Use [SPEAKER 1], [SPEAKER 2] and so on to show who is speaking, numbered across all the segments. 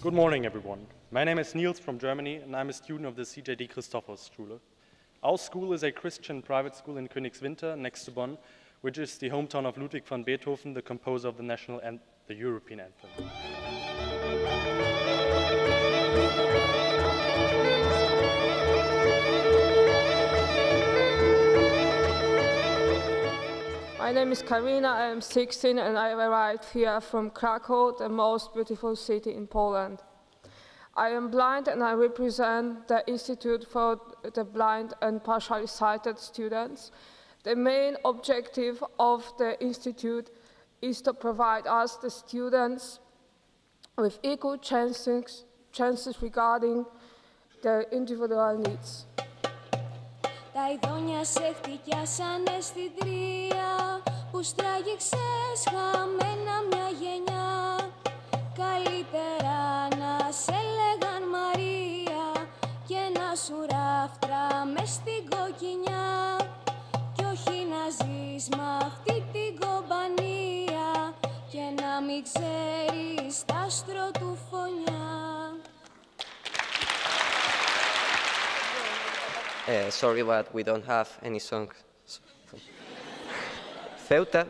[SPEAKER 1] Good morning, everyone. My name is Niels from Germany, and I'm a student of the CJD Christophos Schule. Our school is a Christian private school in Königswinter, next to Bonn, which is the hometown of Ludwig van Beethoven, the composer of the national and the European anthem.
[SPEAKER 2] My name is Karina, I am 16 and I arrived here from Krakow, the most beautiful city in Poland. I am blind and I represent the Institute for the Blind and Partially Sighted Students. The main objective of the Institute is to provide us, the students, with equal chances regarding their individual needs.
[SPEAKER 3] Τα ειδόνια σε χτυπιάσανε στην τρία που στράγγιξες χαμένα μια γενιά. Καλύτερα να σε λέγαν Μαρία και να σου ράφτρα μες στην κοκκινιά κι όχι να ζεις μ' αυτή την κομπανία και να μην ξέρεις τ' άστρο του φωνιά.
[SPEAKER 4] Sorry, but we don't have any songs. Ceuta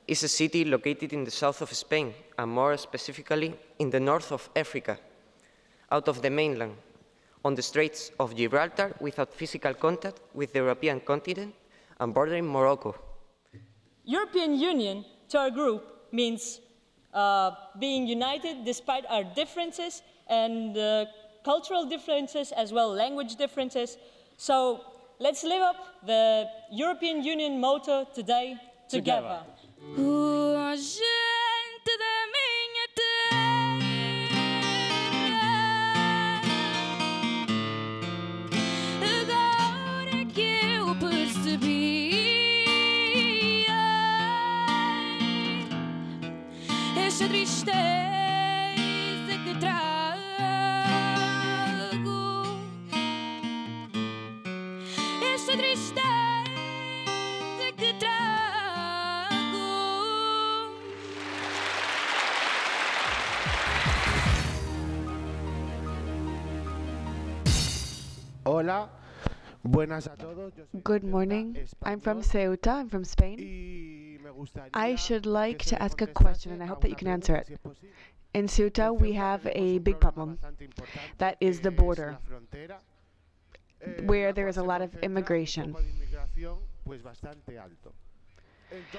[SPEAKER 4] is a city located in the south of Spain, and more specifically in the north of Africa, out of the mainland, on the Straits of Gibraltar without physical contact with the European continent and bordering Morocco.
[SPEAKER 5] European Union to our group means being united despite our differences and cultural differences as well language differences. So let's live up the European Union motto today, together.
[SPEAKER 3] Essa tristeza que trago, essa tristeza que trago.
[SPEAKER 6] Hola, buenas a todos.
[SPEAKER 7] Good morning. I'm from Ceuta. I'm from Spain. I should like to ask a question, and I hope that you can answer it. In Ceuta, we have a big problem. That is the border, where there is a lot of immigration.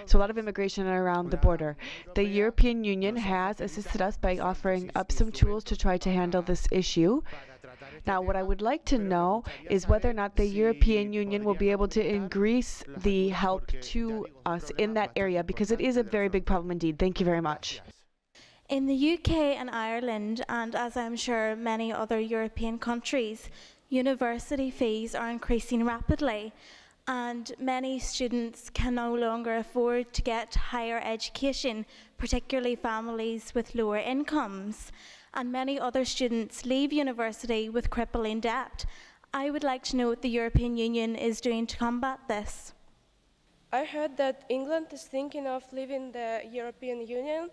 [SPEAKER 7] So a lot of immigration around the border. The European Union has assisted us by offering up some tools to try to handle this issue. Now, what I would like to know is whether or not the European Union will be able to increase the help to us in that area, because it is a very big problem indeed. Thank you very much.
[SPEAKER 8] In the UK and Ireland, and as I'm sure many other European countries, university fees are increasing rapidly, and many students can no longer afford to get higher education, particularly families with lower incomes. And many other students leave university with crippling debt. I would like to know what the European Union is doing to combat this.
[SPEAKER 9] I heard that England is thinking of leaving the European Union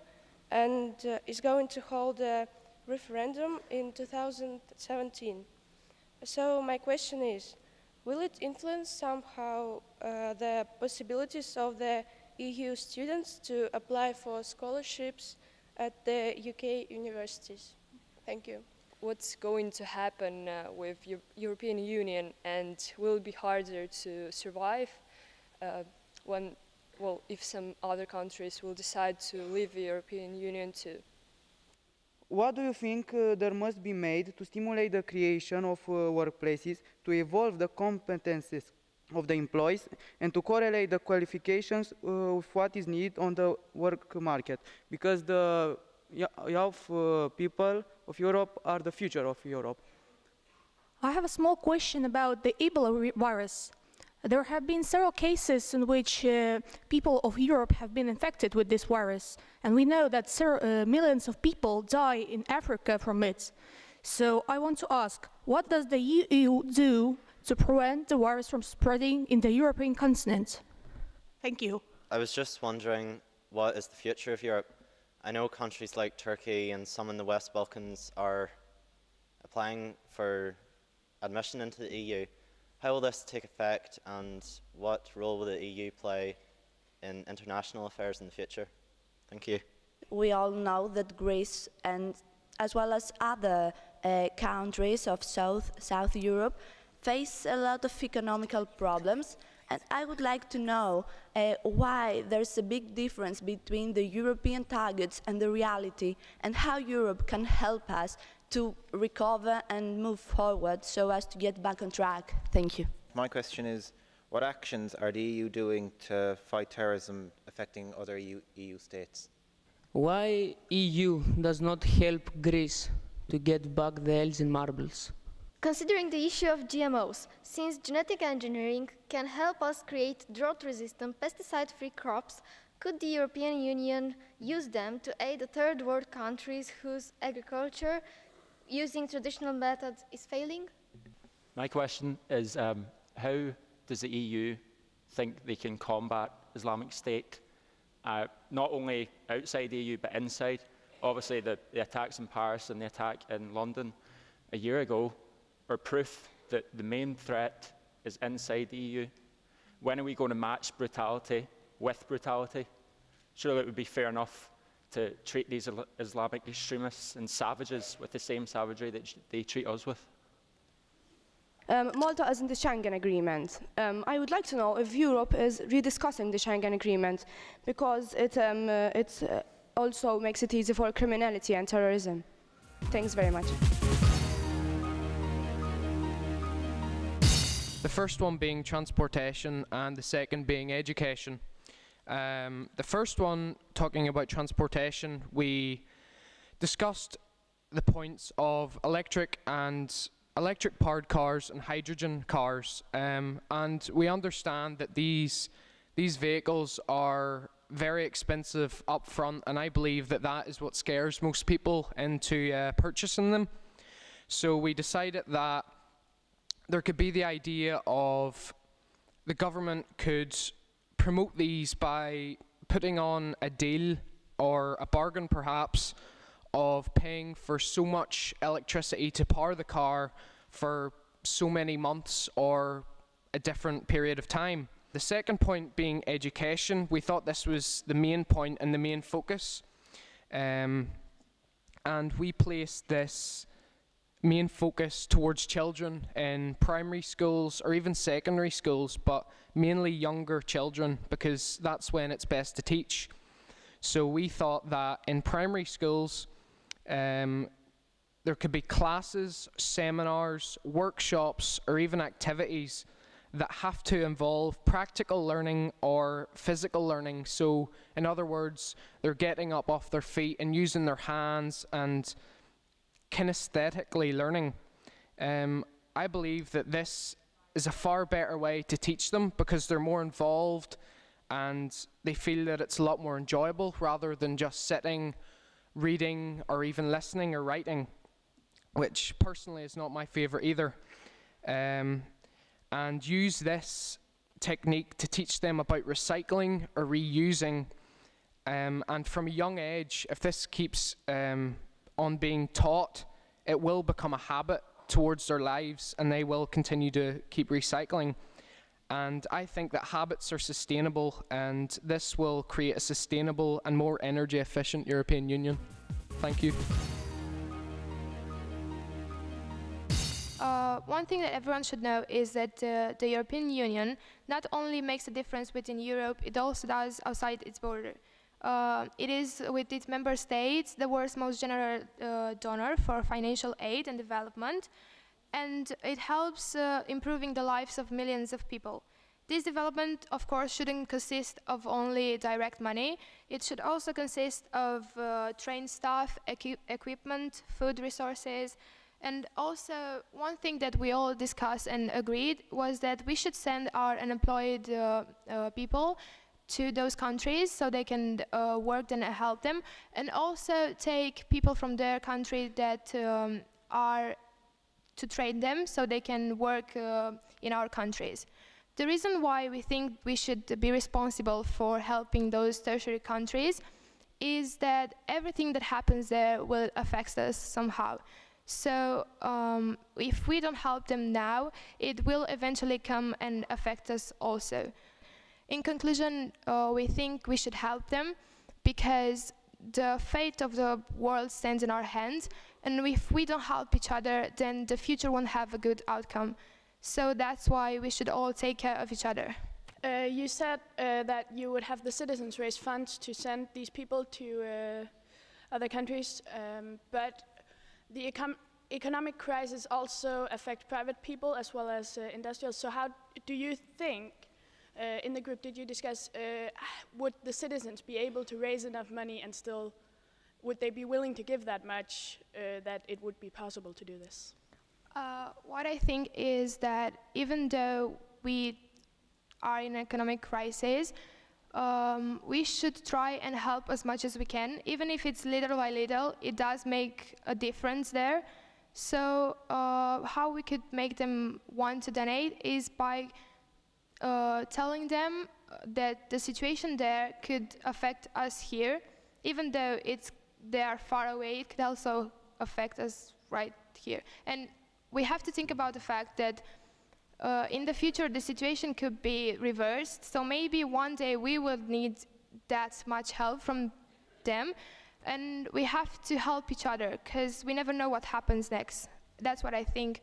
[SPEAKER 9] and is going to hold a referendum in 2017. So my question is, will it influence somehow the possibilities of the EU students to apply for scholarships at the UK universities? Thank you.
[SPEAKER 10] What's going to happen with European Union, and will it be harder to survive if some other countries will decide to leave the European Union too?
[SPEAKER 11] What do you think there must be made to stimulate the creation of workplaces, to evolve the competences of the employees, and to correlate the qualifications with what is needed on the work market? Because the young people of Europe are the future of Europe.
[SPEAKER 12] I have a small question about the Ebola virus. There have been several cases in which people of Europe have been infected with this virus, and we know that millions of people die in Africa from it. So I want to ask, what does the EU do to prevent the virus from spreading in the European continent? Thank you.
[SPEAKER 13] I was just wondering, what is the future of Europe? I know countries like Turkey and some in the West Balkans are applying for admission into the EU. How will this take effect, and what role will the EU play in international affairs in the future? Thank you.
[SPEAKER 14] We all know that Greece, and as well as other countries of South Europe, face a lot of economical problems, and I would like to know why there's a big difference between the European targets and the reality, and how Europe can help us to recover and move forward so as to get back on track. Thank you.
[SPEAKER 15] My question is, what actions are the EU doing to fight terrorism affecting other EU states?
[SPEAKER 16] Why EU does not help Greece to get back the Elgin marbles?
[SPEAKER 17] Considering the issue of GMOs, since genetic engineering can help us create drought-resistant, pesticide-free crops, could the European Union use them to aid the third world countries whose agriculture using traditional methods is failing?
[SPEAKER 18] My question is, how does the EU think they can combat Islamic State, not only outside the EU but inside? Obviously the attacks in Paris and the attack in London a year ago are proof that the main threat is inside the EU. When are we going to match brutality with brutality? Surely it would be fair enough to treat these Islamic extremists and savages with the same savagery that they treat us with.
[SPEAKER 19] Malta is in the Schengen Agreement. I would like to know if Europe is rediscussing the Schengen Agreement, because it also makes it easy for criminality and terrorism. Thanks very much.
[SPEAKER 20] The first one being transportation and the second being education. The first one, talking about transportation, we discussed the points of electric powered cars and hydrogen cars, and we understand that these vehicles are very expensive up front, and I believe that that is what scares most people into purchasing them. So we decided that there could be the idea of the government could promote these by putting on a deal or a bargain perhaps of paying for so much electricity to power the car for so many months or a different period of time. The second point being education. We thought this was the main point and the main focus, and we placed this main focus towards children in primary schools or even secondary schools, but mainly younger children, because that's when it's best to teach. So we thought that in primary schools there could be classes, seminars, workshops, or even activities that have to involve practical learning or physical learning. So in other words, they're getting up off their feet and using their hands and kinesthetically learning. I believe that this is a far better way to teach them, because they're more involved and they feel that it's a lot more enjoyable rather than just sitting, reading, or even listening or writing, which personally is not my favorite either. And use this technique to teach them about recycling or reusing, and from a young age, if this keeps on being taught, it will become a habit towards their lives and they will continue to keep recycling. And I think that habits are sustainable, and this will create a sustainable and more energy efficient European Union. Thank you.
[SPEAKER 21] One thing that everyone should know is that the European Union not only makes a difference within Europe, it also does outside its border. It is, with its member states, the world's most generous donor for financial aid and development, and it helps improving the lives of millions of people. This development, of course, shouldn't consist of only direct money. It should also consist of trained staff, equipment, food resources, and also one thing that we all discussed and agreed was that we should send our unemployed people to those countries so they can work and help them, and also take people from their country that are to train them so they can work in our countries. The reason why we think we should be responsible for helping those tertiary countries is that everything that happens there will affect us somehow. So if we don't help them now, it will eventually come and affect us also. In conclusion, we think we should help them because the fate of the world stands in our hands, and if we don't help each other, then the future won't have a good outcome. So that's why we should all take care of each other.
[SPEAKER 1] You said that you would have the citizens raise funds to send these people to other countries, but the economic crisis also affect private people as well as industrials. So how do you think, in the group, did you discuss, would the citizens be able to raise enough money and still, would they be willing to give that much that it would be possible to do this?
[SPEAKER 21] What I think is that even though we are in an economic crisis, we should try and help as much as we can. Even if it's little by little, it does make a difference there. So how we could make them want to donate is by telling them that the situation there could affect us here. Even though they are far away, it could also affect us right here. And we have to think about the fact that in the future the situation could be reversed, so maybe one day we will need that much help from them, and we have to help each other because we never know what happens next. That's what I think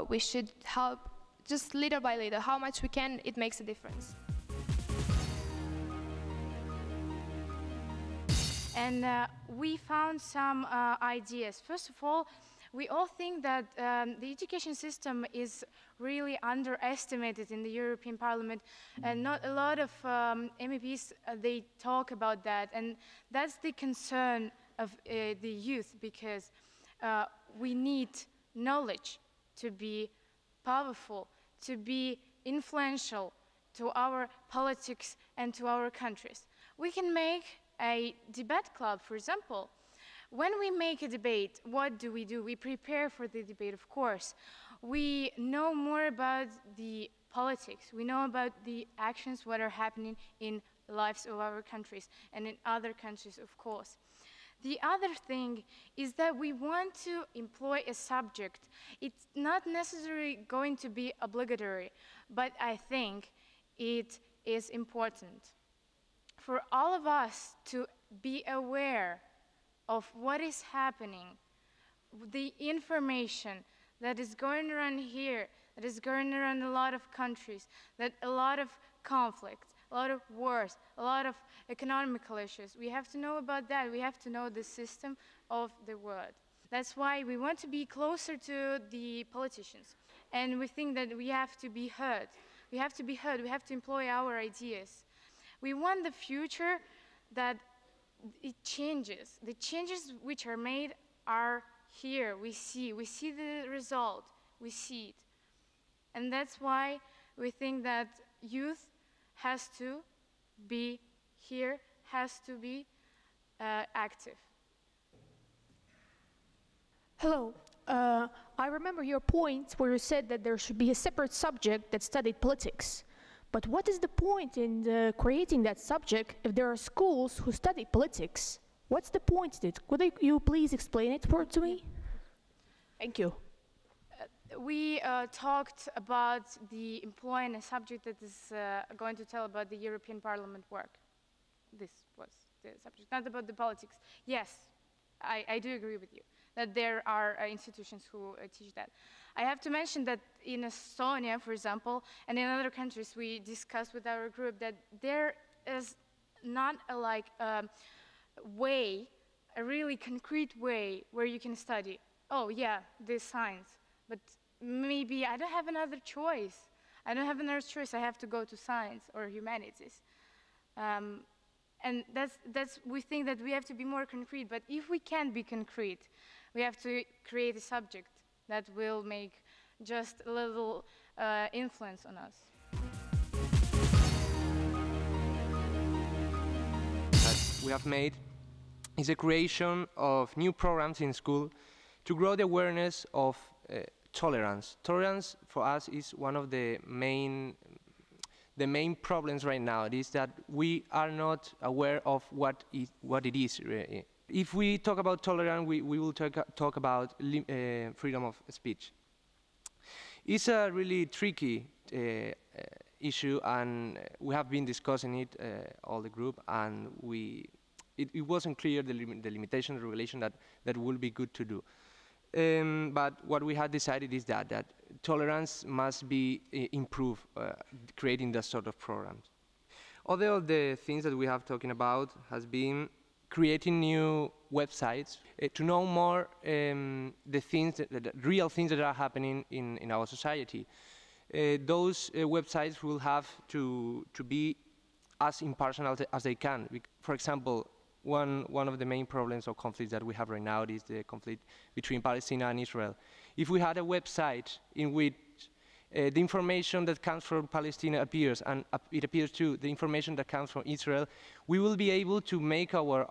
[SPEAKER 21] we should help, just little by little. How much we can, it makes a difference.
[SPEAKER 22] And we found some ideas. First of all, we all think that the education system is really underestimated in the European Parliament, and not a lot of MEPs, they talk about that, and that's the concern of the youth, because we need knowledge to be powerful, to be influential to our politics and to our countries. We can make a debate club, for example. When we make a debate, what do? We prepare for the debate, of course. We know more about the politics. We know about the actions, what are happening in the lives of our countries and in other countries, of course. The other thing is that we want to employ a subject. It's not necessarily going to be obligatory, but I think it is important for all of us to be aware of what is happening, the information that is going around here, that is going around a lot of countries, that a lot of conflicts, a lot of wars, a lot of economical issues. We have to know about that. We have to know the system of the world. That's why we want to be closer to the politicians. And we think that we have to be heard. We have to be heard. We have to employ our ideas. We want the future that it changes. The changes which are made are here. We see the result. We see it. And that's why we think that youth has to be here, has to be active.
[SPEAKER 12] Hello. I remember your point where you said that there should be a separate subject that studied politics. But what is the point in creating that subject if there are schools who study politics? What's the point in it? Could you please explain it to me? Thank you.
[SPEAKER 22] We talked about the employing a subject that is going to tell about the European Parliament work. This was the subject, not about the politics. Yes, I do agree with you that there are institutions who teach that. I have to mention that in Estonia, for example, and in other countries, we discussed with our group that there is not a way, a really concrete way where you can study. Oh yeah, this science, but maybe I don't have another choice. I don't have another choice. I have to go to science or humanities. And we think that we have to be more concrete, but if we can't be concrete, we have to create a subject that will make just a little influence on us.
[SPEAKER 23] That we have made is a creation of new programs in school to grow the awareness of tolerance. Tolerance for us is one of the main the main problems right now is that we are not aware of what it is. If we talk about tolerance, we will talk about freedom of speech. It's a really tricky issue, and we have been discussing it, all the group, and it wasn't clear the limitation, the regulation that would be good to do. But what we had decided is that tolerance must be improved, creating that sort of programs. Other of the things that we have talking about has been creating new websites to know more the things, the real things that are happening in our society. Those websites will have to be as impartial as they can. For example, one of the main problems or conflicts that we have right now is the conflict between Palestine and Israel. If we had a website in which the information that comes from Palestine appears, and it appears too, the information that comes from Israel, we will be able to make our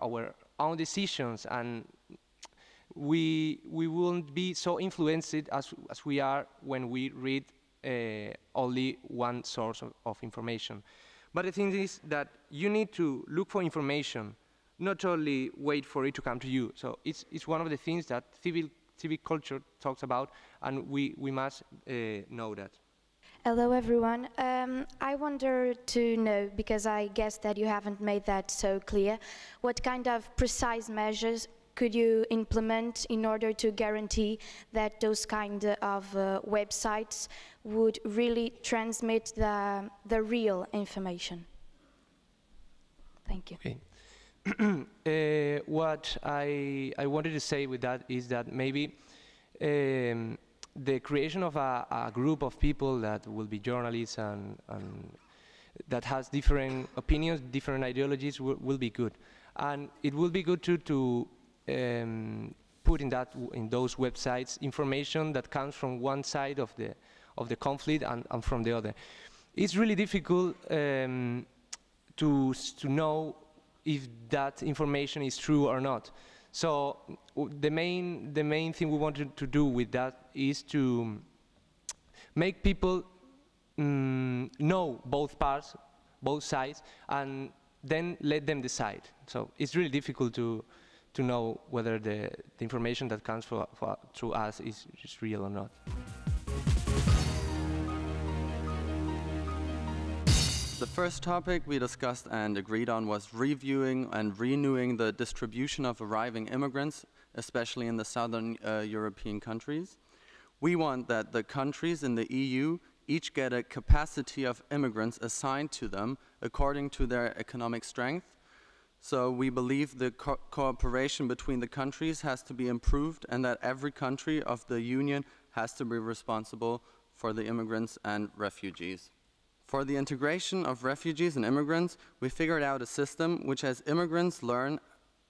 [SPEAKER 23] own decisions, and we won't be so influenced as we are when we read only one source of information. But the thing is that you need to look for information, not only wait for it to come to you. So it's one of the things that civic culture talks about, and we must know that.
[SPEAKER 2] Hello everyone. I wonder to know, because I guess that you haven't made that so clear, what kind of precise measures could you implement in order to guarantee that those kind of websites would really transmit the real information? Thank you.
[SPEAKER 23] Okay. What I wanted to say with that is that maybe the creation of a group of people that will be journalists and that has different opinions, different ideologies will be good. And it will be good to put in those websites information that comes from one side of the conflict and from the other. It's really difficult to know if that information is true or not. So the main thing we wanted to do with that is to make people know both parts, both sides, and then let them decide. So it's really difficult to know whether the information that comes through us is real or not.
[SPEAKER 4] The first topic we discussed and agreed on was reviewing and renewing the distribution of arriving immigrants, especially in the southern European countries. We want that the countries in the EU each get a capacity of immigrants assigned to them according to their economic strength. So we believe the cooperation between the countries has to be improved, and that every country of the Union has to be responsible for the immigrants and refugees. For the integration of refugees and immigrants, we figured out a system which has immigrants learn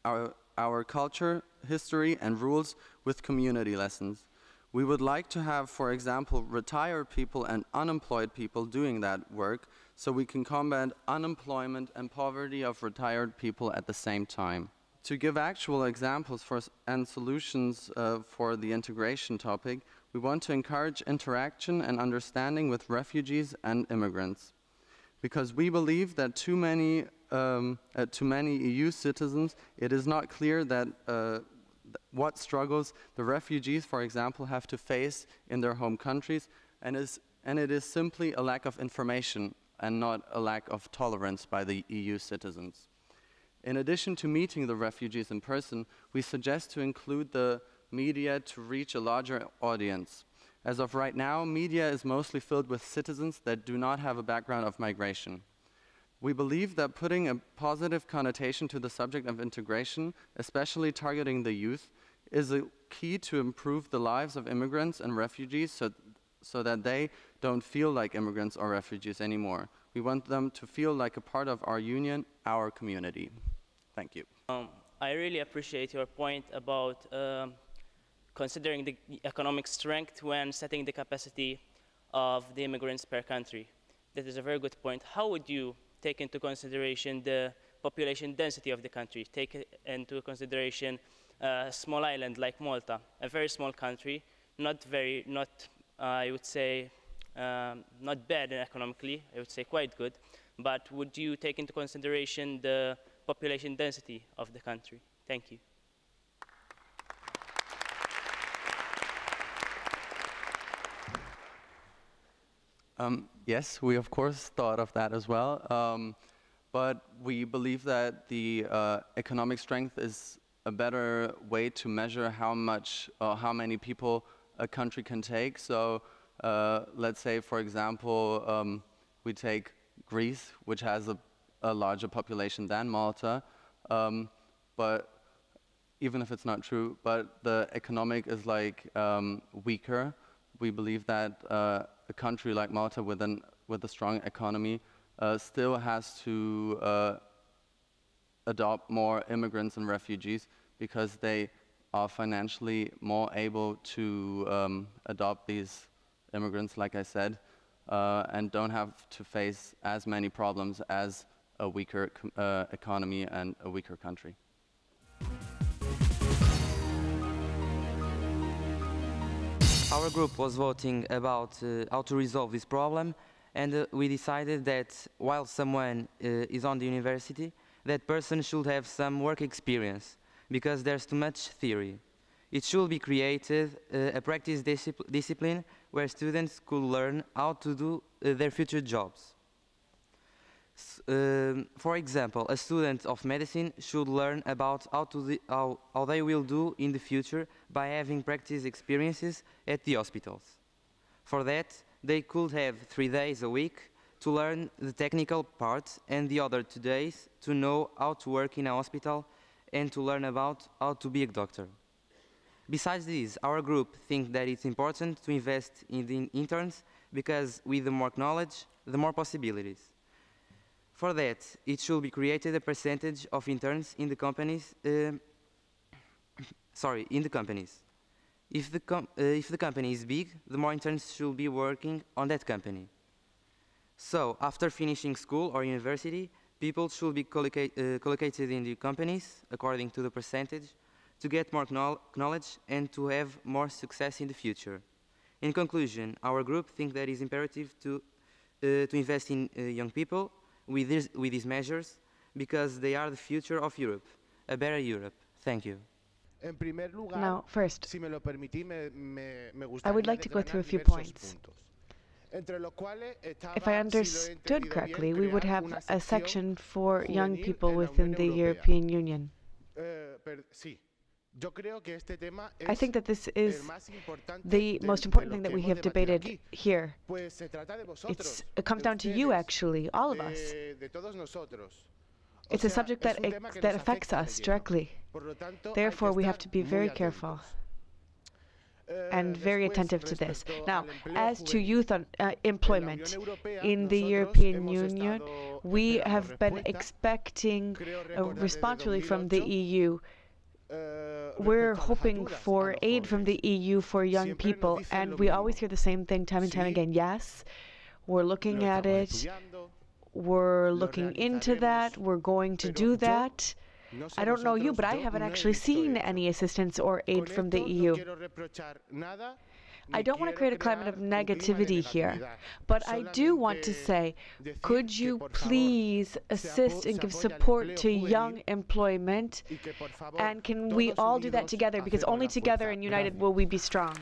[SPEAKER 4] our culture, history, and rules with community lessons. We would like to have, for example, retired people and unemployed people doing that work, so we can combat unemployment and poverty of retired people at the same time. To give actual examples and solutions for the integration topic, we want to encourage interaction and understanding with refugees and immigrants, because we believe that to many EU citizens, it is not clear that what struggles the refugees, for example, have to face in their home countries, and it is simply a lack of information and not a lack of tolerance by the EU citizens. In addition to meeting the refugees in person, we suggest to include the media to reach a larger audience. As of right now, media is mostly filled with citizens that do not have a background of migration. We believe that putting a positive connotation to the subject of integration, especially targeting the youth, is a key to improve the lives of immigrants and refugees so that they don't feel like immigrants or refugees anymore. We want them to feel like a part of our union, our community. Thank you.
[SPEAKER 5] I really appreciate your point about considering the economic strength when setting the capacity of the immigrants per country. That is a very good point. How would you take into consideration the population density of the country? Take into consideration a small island like Malta, a very small country, I would say, not bad economically, I would say quite good, but would you take into consideration the population density of the country? Thank you.
[SPEAKER 4] Yes, we of course thought of that as well, but we believe that the economic strength is a better way to measure how much, how many people a country can take. So let's say, for example, we take Greece, which has a larger population than Malta, but even if it's not true, but the economic is like weaker. We believe that a country like Malta with a strong economy still has to adopt more immigrants and refugees because they are financially more able to adopt these immigrants, like I said, and don't have to face as many problems as a weaker economy and a weaker country.
[SPEAKER 3] Our group was voting about how to resolve this problem, and we decided that while someone is on the university, that person should have some work experience, because there's too much theory. It should be created a practice discipline where students could learn how to do their future jobs. For example, a student of medicine should learn about how they will do in the future by having practice experiences at the hospitals. For that, they could have 3 days a week to learn the technical part and the other 2 days to know how to work in a hospital and to learn about how to be a doctor. Besides this, our group thinks that it's important to invest in the interns because with the more knowledge, the more possibilities. For that, it should be created a percentage of interns in the companies. In the companies. If the company is big, the more interns should be working on that company. So, after finishing school or university, people should be collocated in the companies according to the percentage to get more knowledge and to have more success in the future. In conclusion, our group thinks that it is imperative to invest in young people with these measures because they are the future of Europe, a better Europe. Thank you.
[SPEAKER 6] Now, first, I would like to go through a few points. If I understood correctly, we would have a section for young people within the European Union. I think that this is the most important thing that we have debated here. It comes down to you, actually, all of us. It's a subject that affects us directly. Therefore, we have to be very careful and very attentive to this. Now, as to youth employment in the European Union, we have been expecting a response really from the EU. We're hoping for aid from the EU for young people, and we always hear the same thing time and time again. Yes, we're looking at it, we're looking into that, we're going to do that. I don't know you, but I haven't actually seen any assistance or aid from the EU. I don't want to create a climate of negativity here, but I do want to say, could you please assist and give support to young employment, and can we all do that together, because only together and united will we be strong.